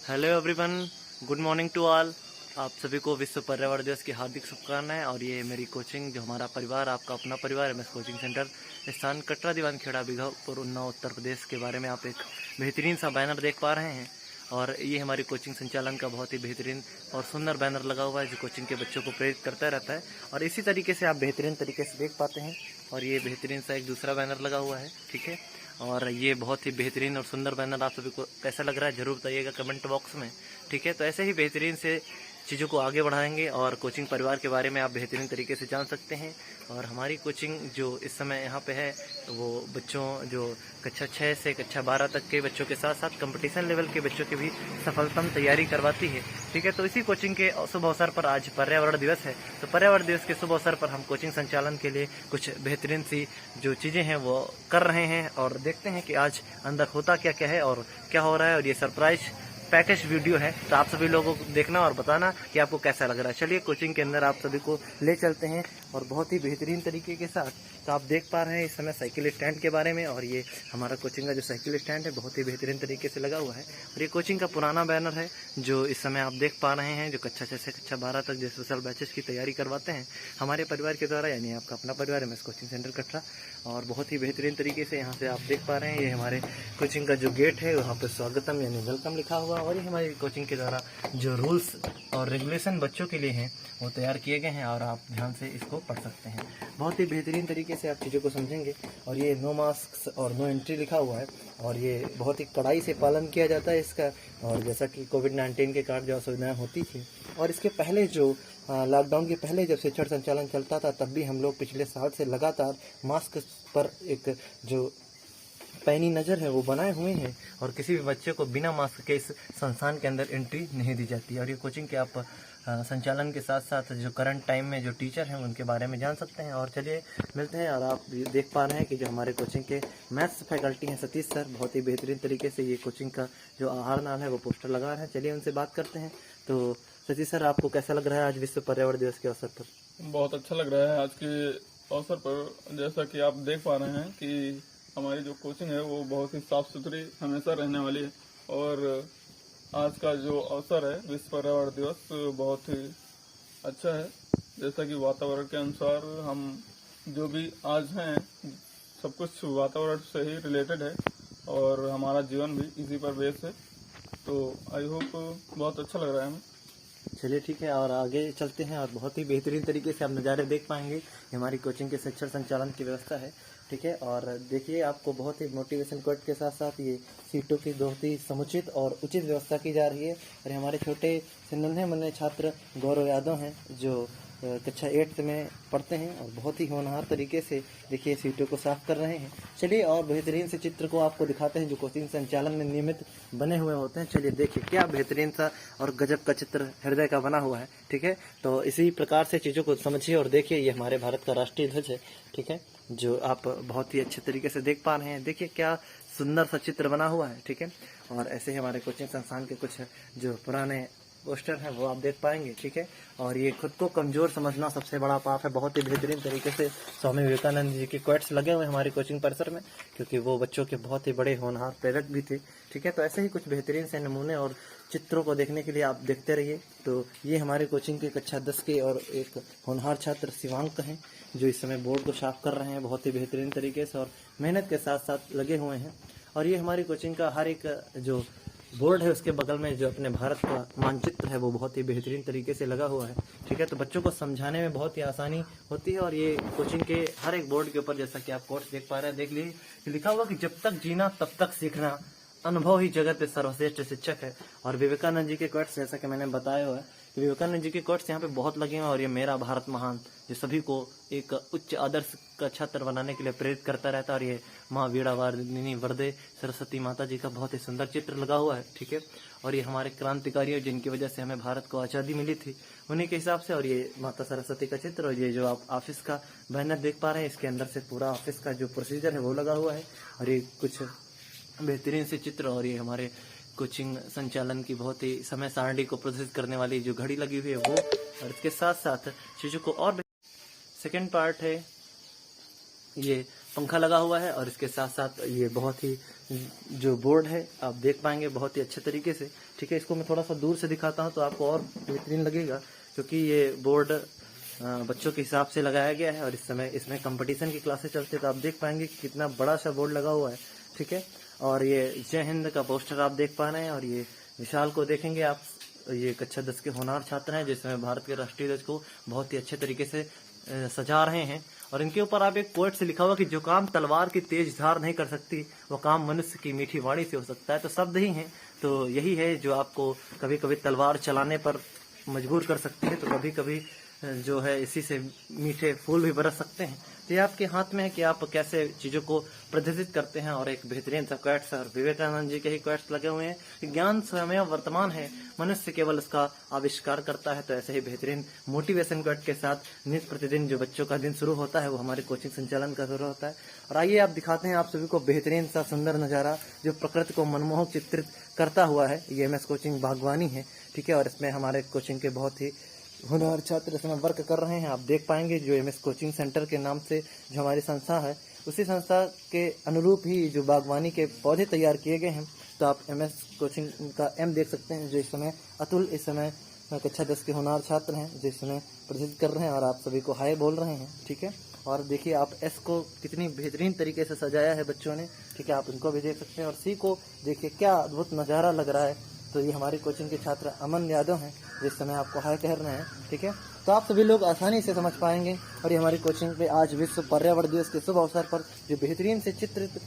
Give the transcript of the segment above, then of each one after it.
Hello everyone, good morning to all. आप सभी को विश्व पर्यावरण दिवस की हार्दिक शुभकामनाएं। और ये मेरी कोचिंग, जो हमारा परिवार, आपका अपना परिवार एमएस कोचिंग सेंटर, स्थान कटरा दीवान खेड़ा बीघापुर उन्नाव उत्तर प्रदेश के बारे में आप एक बेहतरीन सा बैनर देख पा रहे हैं। और ये हमारी कोचिंग संचालन का बहुत ही बेहतरीन और सुंदर बैनर लगा हुआ है, जो कोचिंग के बच्चों को प्रेरित करता रहता है। और इसी तरीके से आप बेहतरीन तरीके से देख पाते हैं। और ये बेहतरीन सा एक दूसरा बैनर लगा हुआ है, ठीक है। और ये बहुत ही बेहतरीन और सुंदर बैनर आप सभी को कैसा लग रहा है जरूर बताइएगा कमेंट बॉक्स में, ठीक है। तो ऐसे ही बेहतरीन से चीज़ों को आगे बढ़ाएंगे और कोचिंग परिवार के बारे में आप बेहतरीन तरीके से जान सकते हैं। और हमारी कोचिंग जो इस समय यहाँ पे है, वो बच्चों जो कक्षा 6 से कक्षा 12 तक के बच्चों के साथ साथ कंपटीशन लेवल के बच्चों की भी सफलतम तैयारी करवाती है, ठीक है। तो इसी कोचिंग के शुभ अवसर पर आज पर्यावरण दिवस है। तो पर्यावरण दिवस के शुभ अवसर पर हम कोचिंग संचालन के लिए कुछ बेहतरीन सी जो चीज़ें हैं वो कर रहे हैं। और देखते हैं कि आज अंदर होता क्या क्या है और क्या हो रहा है। और ये सरप्राइज पैकेज वीडियो है, तो आप सभी लोगों को देखना और बताना कि आपको कैसा लग रहा है। चलिए कोचिंग के अंदर आप सभी को ले चलते हैं और बहुत ही बेहतरीन तरीके के साथ। तो आप देख पा रहे हैं इस समय साइकिल स्टैंड के बारे में। और ये हमारा कोचिंग का जो साइकिल स्टैंड है बहुत ही बेहतरीन तरीके से लगा हुआ है। और ये कोचिंग का पुराना बैनर है जो इस समय आप देख पा रहे हैं, जो कक्षा 6 से कक्षा 12 तक जो स्पेशल बैचेस की तैयारी करवाते हैं हमारे परिवार के द्वारा, यानी आपका अपना परिवार है एमएस कोचिंग सेंटर कटरा। और बहुत ही बेहतरीन तरीके से यहाँ से आप देख पा रहे हैं, ये हमारे कोचिंग का जो गेट है वहाँ पर स्वागतम यानी वेलकम लिखा हुआ। और ये हमारी कोचिंग के द्वारा जो रूल्स और रेगुलेशन बच्चों के लिए हैं वो तैयार किए गए हैं और आप ध्यान से इसको पढ़ सकते हैं। बहुत ही बेहतरीन तरीके से आप चीज़ों को समझेंगे। और ये नो मास्क और नो एंट्री लिखा हुआ है और ये बहुत ही कड़ाई से पालन किया जाता है इसका। और जैसा कि कोविड-19 के कारण जो असुविधाएं होती थी, और इसके पहले जो लॉकडाउन के पहले जब शिक्षण संचालन चलता था, तब भी हम लोग पिछले साल से लगातार मास्क पर एक जो पैनी नज़र है वो बनाए हुए हैं। और किसी भी बच्चे को बिना मास्क के इस संस्थान के अंदर एंट्री नहीं दी जाती है। और ये कोचिंग के आप संचालन के साथ साथ जो करंट टाइम में जो टीचर हैं उनके बारे में जान सकते हैं। और चलिए मिलते हैं। और आप देख पा रहे हैं कि जो हमारे कोचिंग के मैथ्स फैकल्टी हैं सतीश सर, बहुत ही बेहतरीन तरीके से ये कोचिंग का जो आहार नाल है वो पोस्टर लगा रहे हैं। चलिए उनसे बात करते हैं। तो सतीश सर, आपको कैसा लग रहा है आज विश्व पर्यावरण दिवस के अवसर पर? बहुत अच्छा लग रहा है आज के अवसर पर। जैसा कि आप देख पा रहे हैं कि हमारी जो कोचिंग है वो बहुत ही साफ सुथरी हमेशा रहने वाली है। और आज का जो अवसर है विश्व पर्यावरण दिवस बहुत ही अच्छा है। जैसा कि वातावरण के अनुसार हम जो भी आज हैं सब कुछ वातावरण से ही रिलेटेड है और हमारा जीवन भी इसी पर बेस है। तो आई होप बहुत अच्छा लग रहा है हमें। चलिए ठीक है, और आगे चलते हैं। और बहुत ही बेहतरीन तरीके से आप नज़ारे देख पाएंगे। ये हमारी कोचिंग के शिक्षण संचालन की व्यवस्था है, ठीक है। और देखिए आपको बहुत ही मोटिवेशन कोट के साथ साथ ये सीटों की बहुत ही समुचित और उचित व्यवस्था की जा रही है। और हमारे छोटे से नन्हे मुन्ने छात्र गौरव यादव हैं जो कक्षा 8 में पढ़ते हैं और बहुत ही होनहार तरीके से देखिए सीटों को साफ कर रहे हैं। चलिए और बेहतरीन से चित्र को आपको दिखाते हैं जो कोचिंग संचालन में नियमित बने हुए होते हैं। चलिए देखिए क्या बेहतरीन सा और गजब का चित्र हृदय का बना हुआ है, ठीक है। तो इसी प्रकार से चीज़ों को समझिए। और देखिए ये हमारे भारत का राष्ट्रीय ध्वज है, ठीक है, जो आप बहुत ही अच्छे तरीके से देख पा रहे हैं। देखिए क्या सुंदर सा चित्र बना हुआ है, ठीक है। और ऐसे ही हमारे कोचिंग संस्थान के कुछ जो पुराने पोस्टर है वो आप देख पाएंगे, ठीक है। और ये खुद को कमजोर समझना सबसे बड़ा पाप है। बहुत ही बेहतरीन तरीके से स्वामी विवेकानंद जी के क्वेट्स लगे हुए हमारी कोचिंग परिसर में, क्योंकि वो बच्चों के बहुत ही बड़े होनहार प्रेरक भी थे, ठीक है। तो ऐसे ही कुछ बेहतरीन से नमूने और चित्रों को देखने के लिए आप देखते रहिए। तो ये हमारे कोचिंग के कक्षा 10 के और एक होनहार छात्र शिवांक हैं जो इस समय बोर्ड को साफ कर रहे हैं बहुत ही बेहतरीन तरीके से और मेहनत के साथ साथ लगे हुए हैं। और ये हमारी कोचिंग का हर एक जो बोर्ड है उसके बगल में जो अपने भारत का मानचित्र है वो बहुत ही बेहतरीन तरीके से लगा हुआ है, ठीक है। तो बच्चों को समझाने में बहुत ही आसानी होती है। और ये कोचिंग के हर एक बोर्ड के ऊपर जैसा कि आप कोर्स देख पा रहे हैं, देख लीजिए लिखा हुआ कि जब तक जीना तब तक सीखना, अनुभव ही जगत पे सर्वश्रेष्ठ शिक्षक है। और विवेकानंद जी के कोट्स जैसा कि मैंने बताया हुआ है कि विवेकानंद जी के कोट्स यहाँ पे बहुत लगे हैं। और ये मेरा भारत महान जो सभी को एक उच्च आदर्श का छात्र बनाने के लिए प्रेरित करता रहता है। और ये माँ वीणा वारिणी वरदे सरस्वती माता जी का बहुत ही सुंदर चित्र लगा हुआ है, ठीक है। और ये हमारे क्रांतिकारी जिनकी वजह से हमें भारत को आज़ादी मिली थी उन्हीं के हिसाब से। और ये माता सरस्वती का चित्र। और ये जो आप ऑफिस का बैनर देख पा रहे हैं इसके अंदर से पूरा ऑफिस का जो प्रोसीजर है वो लगा हुआ है। और ये कुछ बेहतरीन से चित्र। और ये हमारे कोचिंग संचालन की बहुत ही समय सारणी को प्रदर्शित करने वाली जो घड़ी लगी हुई है वो। और इसके साथ साथ चीज़ों को और सेकेंड पार्ट है ये पंखा लगा हुआ है और इसके साथ साथ ये बहुत ही जो बोर्ड है आप देख पाएंगे बहुत ही अच्छे तरीके से। ठीक है, इसको मैं थोड़ा सा दूर से दिखाता हूँ तो आपको और बेहतरीन लगेगा, क्योंकि ये बोर्ड बच्चों के हिसाब से लगाया गया है और इस समय इसमें कंपटीशन की क्लासेस चलती है, तो आप देख पाएंगे कि कितना बड़ा सा बोर्ड लगा हुआ है। ठीक है, और ये जय हिंद का पोस्टर आप देख पा रहे हैं और ये विशाल को देखेंगे आप, ये कक्षा 10 के होनहार छात्र हैं जिसमें भारत के राष्ट्रीय ध्वज को बहुत ही अच्छे तरीके से सजा रहे हैं। और इनके ऊपर आप एक कोट से लिखा हुआ कि जो काम तलवार की तेज धार नहीं कर सकती वो काम मनुष्य की मीठी वाणी से हो सकता है। तो शब्द ही हैं, तो यही है जो आपको कभी कभी तलवार चलाने पर मजबूर कर सकती है, तो कभी कभी जो है इसी से मीठे फूल भी बरस सकते हैं। तो ये आपके हाथ में है कि आप कैसे चीज़ों को प्रदर्शित करते हैं। और एक बेहतरीन सा क्वेट्स और विवेकानंद जी के ही क्वेट्स लगे हुए हैं कि ज्ञान स्वयं वर्तमान है, मनुष्य केवल उसका आविष्कार करता है। तो ऐसे ही बेहतरीन मोटिवेशन क्वेट के साथ नित्य प्रतिदिन जो बच्चों का दिन शुरू होता है वो हमारे कोचिंग संचालन का शुरू होता है। और आइए आप दिखाते हैं आप सभी को बेहतरीन सा सुंदर नज़ारा जो प्रकृति को मनमोहक चित्रित करता हुआ है। ये MS कोचिंग बागवानी है। ठीक है, और इसमें हमारे कोचिंग के बहुत ही होनहार छात्र इसमें वर्क कर रहे हैं। आप देख पाएंगे जो MS कोचिंग सेंटर के नाम से जो हमारी संस्था है उसी संस्था के अनुरूप ही जो बागवानी के पौधे तैयार किए गए हैं। तो आप MS कोचिंग का M देख सकते हैं जो इस समय अतुल इस समय कक्षा 10 के होनहार छात्र हैं जो इस समय प्रदर्शित कर रहे हैं और आप सभी को हाय बोल रहे हैं। ठीक है, और देखिए आप S को कितनी बेहतरीन तरीके से सजाया है बच्चों ने। ठीक है, आप इनको भी देख सकते हैं। और C को देखिए क्या अद्भुत नज़ारा लग रहा है। तो ये हमारी कोचिंग के छात्र अमन यादव हैं जिस समय आपको हाय कह रहे हैं। ठीक है, तो आप सभी लोग आसानी से समझ पाएंगे। और ये हमारी कोचिंग पे आज विश्व पर्यावरण दिवस के शुभ अवसर पर जो बेहतरीन से चित्रित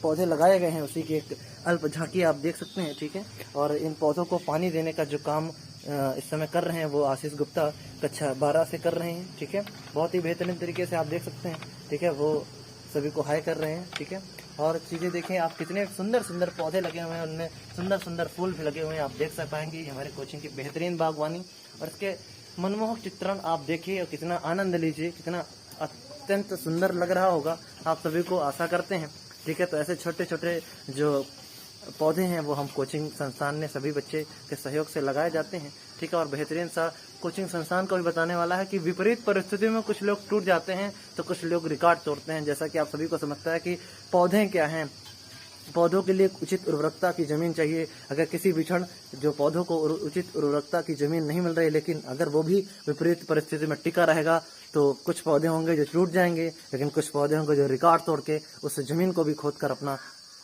पौधे लगाए गए हैं उसी की एक अल्प झांकी आप देख सकते हैं। ठीक है, और इन पौधों को पानी देने का जो काम इस समय कर रहे हैं वो आशीष गुप्ता कक्षा 12 से कर रहे हैं। ठीक है, बहुत ही बेहतरीन तरीके से आप देख सकते हैं। ठीक है, वो सभी को हाय कर रहे हैं। ठीक है, और चीज़ें देखें आप कितने सुंदर सुंदर पौधे लगे हुए हैं, उनमें सुंदर सुंदर फूल भी लगे हुए हैं। आप देख सक पाएंगे ये हमारे कोचिंग की बेहतरीन बागवानी और इसके मनमोहक चित्रण आप देखिए और कितना आनंद लीजिए, कितना अत्यंत सुंदर लग रहा होगा आप सभी को, आशा करते हैं। ठीक है, तो ऐसे छोटे छोटे जो पौधे हैं वो हम कोचिंग संस्थान ने सभी बच्चे के सहयोग से लगाए जाते हैं। ठीक है, और बेहतरीन सा कोचिंग संस्थान को भी बताने वाला है कि विपरीत परिस्थितियों में कुछ लोग टूट जाते हैं तो कुछ लोग रिकॉर्ड तोड़ते हैं। जैसा कि आप सभी को समझता है कि पौधे क्या हैं, पौधों के लिए उचित उर्वरकता की जमीन चाहिए। अगर किसी भी क्षण जो पौधों को उचित उर्वरकता की जमीन नहीं मिल रही, लेकिन अगर वो भी विपरीत परिस्थिति में टिका रहेगा तो कुछ पौधे होंगे जो टूट जाएंगे, लेकिन कुछ पौधे होंगे जो रिकॉर्ड तोड़ के उस जमीन को भी खोद कर अपना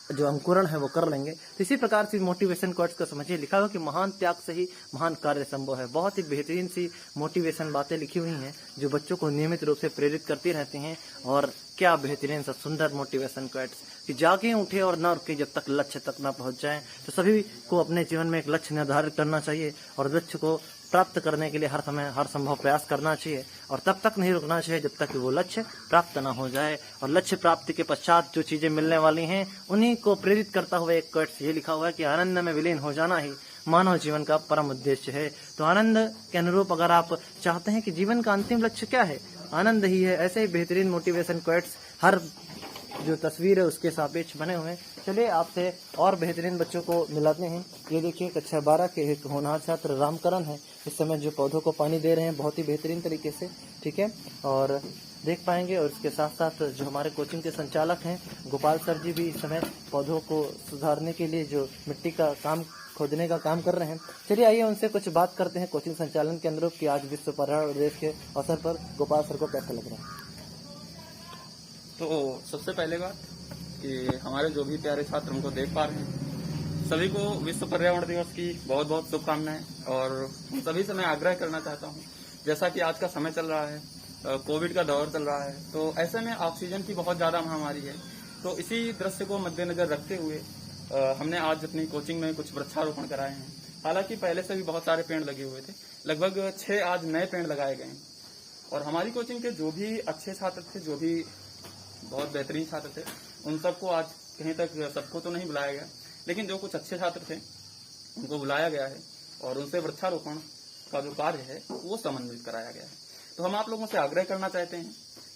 जो अंकुरण है वो कर लेंगे। तो इसी प्रकार से मोटिवेशन कोट्स को समझिए, लिखा हुआ कि महान त्याग से ही महान कार्य संभव है। बहुत ही बेहतरीन सी मोटिवेशन बातें लिखी हुई हैं जो बच्चों को नियमित रूप से प्रेरित करती रहती हैं। और क्या बेहतरीन सा सुंदर मोटिवेशन कोट्स कि जागे उठे और न रुके जब तक लक्ष्य तक न पहुंच जाएं। तो सभी को अपने जीवन में एक लक्ष्य निर्धारित करना चाहिए और लक्ष्य को प्राप्त करने के लिए हर समय हर संभव प्रयास करना चाहिए और तब तक नहीं रुकना चाहिए जब तक कि वो लक्ष्य प्राप्त ना हो जाए। और लक्ष्य प्राप्ति के पश्चात जो चीजें मिलने वाली हैं उन्हीं को प्रेरित करता हुआ एक कोट्स ये लिखा हुआ है कि आनंद में विलीन हो जाना ही मानव जीवन का परम उद्देश्य है। तो आनंद के अनुरूप अगर आप चाहते हैं कि जीवन का अंतिम लक्ष्य क्या है, आनंद ही है। ऐसे ही बेहतरीन मोटिवेशन कोट्स हर जो तस्वीर है उसके सापेक्ष बने हुए हैं। चलिए आपसे और बेहतरीन बच्चों को मिलाते हैं। ये देखिए कक्षा 12 के एक होनहार छात्र रामकरण है, इस समय जो पौधों को पानी दे रहे हैं बहुत ही बेहतरीन तरीके से। ठीक है, और देख पाएंगे। और इसके साथ साथ जो हमारे कोचिंग के संचालक हैं गोपाल सर जी भी इस समय पौधों को सुधारने के लिए जो मिट्टी का काम खोदने का काम कर रहे हैं। चलिए आइए उनसे कुछ बात करते हैं कोचिंग संचालन के अनुरूप कि आज विश्व पर्यावरण दिवस के अवसर पर गोपाल सर को कैसा लग रहा है। तो सबसे पहले बात कि हमारे जो भी प्यारे छात्र हमको देख पा रहे हैं सभी को विश्व पर्यावरण दिवस की बहुत बहुत शुभकामनाएं। और सभी से मैं आग्रह करना चाहता हूं, जैसा कि आज का समय चल रहा है, कोविड का दौर चल रहा है, तो ऐसे में ऑक्सीजन की बहुत ज्यादा महामारी है। तो इसी दृश्य को मद्देनजर रखते हुए हमने आज अपनी कोचिंग में कुछ वृक्षारोपण कराए हैं। हालांकि पहले से भी बहुत सारे पेड़ लगे हुए थे, लगभग 6 आज नए पेड़ लगाए गए। और हमारी कोचिंग के जो भी अच्छे छात्र थे, जो भी बहुत बेहतरीन छात्र थे, उन सबको आज कहीं तक सबको तो नहीं बुलाया गया, लेकिन जो कुछ अच्छे छात्र थे उनको बुलाया गया है और उनसे वृक्षारोपण का जो कार्य है वो समन्वित कराया गया है। तो हम आप लोगों से आग्रह करना चाहते हैं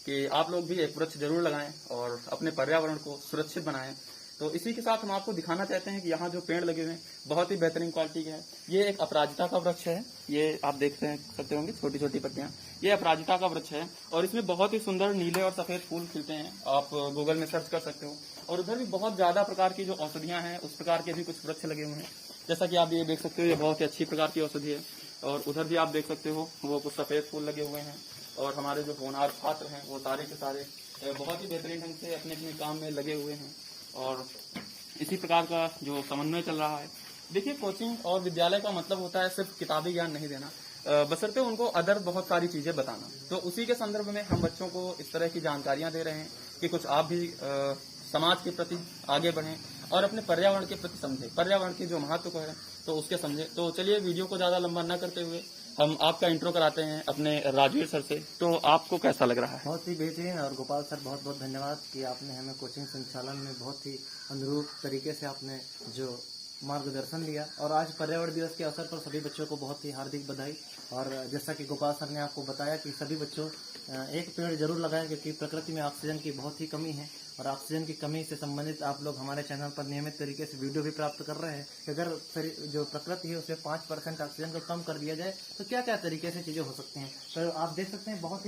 कि आप लोग भी एक वृक्ष जरूर लगाएं और अपने पर्यावरण को सुरक्षित बनाएं। तो इसी के साथ हम आपको दिखाना चाहते हैं कि यहाँ जो पेड़ लगे हुए हैं बहुत ही बेहतरीन क्वालिटी के हैं। ये एक अपराजिता का वृक्ष है, ये आप देख सकते होंगे छोटी छोटी पत्तियां। ये अपराजिता का वृक्ष है और इसमें बहुत ही सुंदर नीले और सफेद फूल खिलते हैं, आप गूगल में सर्च कर सकते हो। और उधर भी बहुत ज्यादा प्रकार की जो औषधियां हैं उस प्रकार के भी कुछ वृक्ष लगे हुए हैं, जैसा कि आप ये देख सकते हो, ये बहुत ही अच्छी प्रकार की औषधि है। और उधर भी आप देख सकते हो वो कुछ सफेद फूल लगे हुए हैं। और हमारे जो होनहार छात्र हैं वो सारे के सारे बहुत ही बेहतरीन ढंग से अपने अपने काम में लगे हुए हैं और इसी प्रकार का जो समन्वय चल रहा है। देखिए, कोचिंग और विद्यालय का मतलब होता है सिर्फ किताबी ज्ञान नहीं देना, बशर्ते उनको अदर बहुत सारी चीजें बताना। तो उसी के संदर्भ में हम बच्चों को इस तरह की जानकारियां दे रहे हैं कि कुछ आप भी समाज के प्रति आगे बढ़ें और अपने पर्यावरण के प्रति समझें, पर्यावरण के जो महत्व है तो उसके समझें। तो चलिए, वीडियो को ज्यादा लंबा न करते हुए हम आपका इंट्रो कराते हैं अपने राजवीर सर से। तो आपको कैसा लग रहा है? बहुत ही बेहतरीन। और गोपाल सर, बहुत बहुत धन्यवाद कि आपने हमें कोचिंग संचालन में बहुत ही अनुरूप तरीके से आपने जो मार्गदर्शन लिया। और आज पर्यावरण दिवस के अवसर पर सभी बच्चों को बहुत ही हार्दिक बधाई। और जैसा कि गोपाल सर ने आपको बताया कि सभी बच्चों एक पेड़ जरूर लगाएं, क्योंकि प्रकृति में ऑक्सीजन की बहुत ही कमी है और ऑक्सीजन की कमी से संबंधित आप लोग हमारे चैनल पर नियमित तरीके से वीडियो भी प्राप्त कर रहे हैं कि अगर जो प्रकृति है उसमें 5% ऑक्सीजन को कम कर दिया जाए तो क्या क्या तरीके से चीज़ें हो सकती हैं। तो आप देख सकते हैं बहुत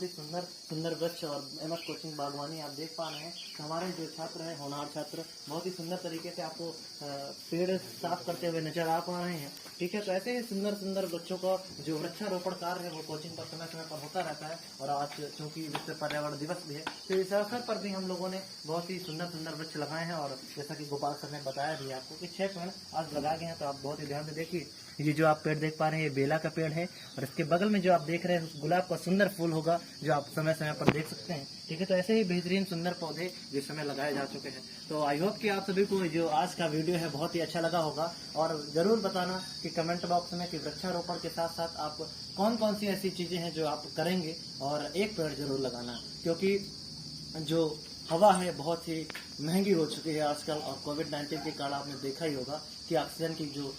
ही सुंदर वृक्ष और एमएस कोचिंग बागवानी आप देख पा रहे हैं। तो हमारे जो छात्र हैं, होनहार छात्र, बहुत ही सुंदर तरीके से आपको पेड़ साफ करते हुए नजर आ पा रहे हैं। ठीक है, तो ऐसे ही सुंदर बच्चों का जो वृक्षारोपण कार्य है वो कोचिंग पर समय समय पर होता रहता है। और आज चूंकि विश्व पर्यावरण दिवस भी है तो इस अवसर पर भी हम लोगों ने बहुत ही सुंदर वृक्ष लगाए हैं। और जैसा कि गोपाल सर ने बताया भी आपको कि 6 पेड़ आज लगाए गए हैं। तो आप बहुत ही ध्यान से देखिए, ये जो आप पेड़ देख पा रहे हैं ये बेला का पेड़ है और इसके बगल में जो आप देख रहे हैं गुलाब का सुंदर फूल होगा जो आप समय समय पर देख सकते हैं। ठीक है, तो ऐसे ही बेहतरीन सुंदर पौधे जिस समय लगाए जा चुके हैं। तो आई होप कि आप सभी को जो आज का वीडियो है बहुत ही अच्छा लगा होगा। और जरूर बताना कि कमेंट बॉक्स में कि वृक्षारोपण के साथ साथ आप कौन सी ऐसी चीजें हैं जो आप करेंगे। और एक पेड़ जरूर लगाना, क्योंकि जो हवा है बहुत ही महंगी हो चुकी है आजकल। और कोविड-19 के कारण आपने देखा ही होगा कि ऑक्सीजन की जो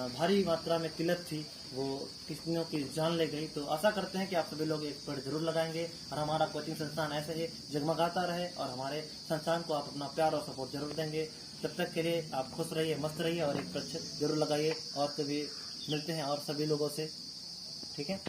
भारी मात्रा में किल्लत थी वो कितनों की जान ले गई। तो आशा करते हैं कि आप सभी लोग एक पेड़ जरूर लगाएंगे और हमारा कोचिंग संस्थान ऐसे ही जगमगाता रहे और हमारे संस्थान को आप अपना प्यार और सपोर्ट जरूर देंगे। तब तक के लिए आप खुश रहिए, मस्त रहिए और एक वृक्ष जरूर लगाइए। और कभी मिलते हैं और सभी लोगों से, ठीक है।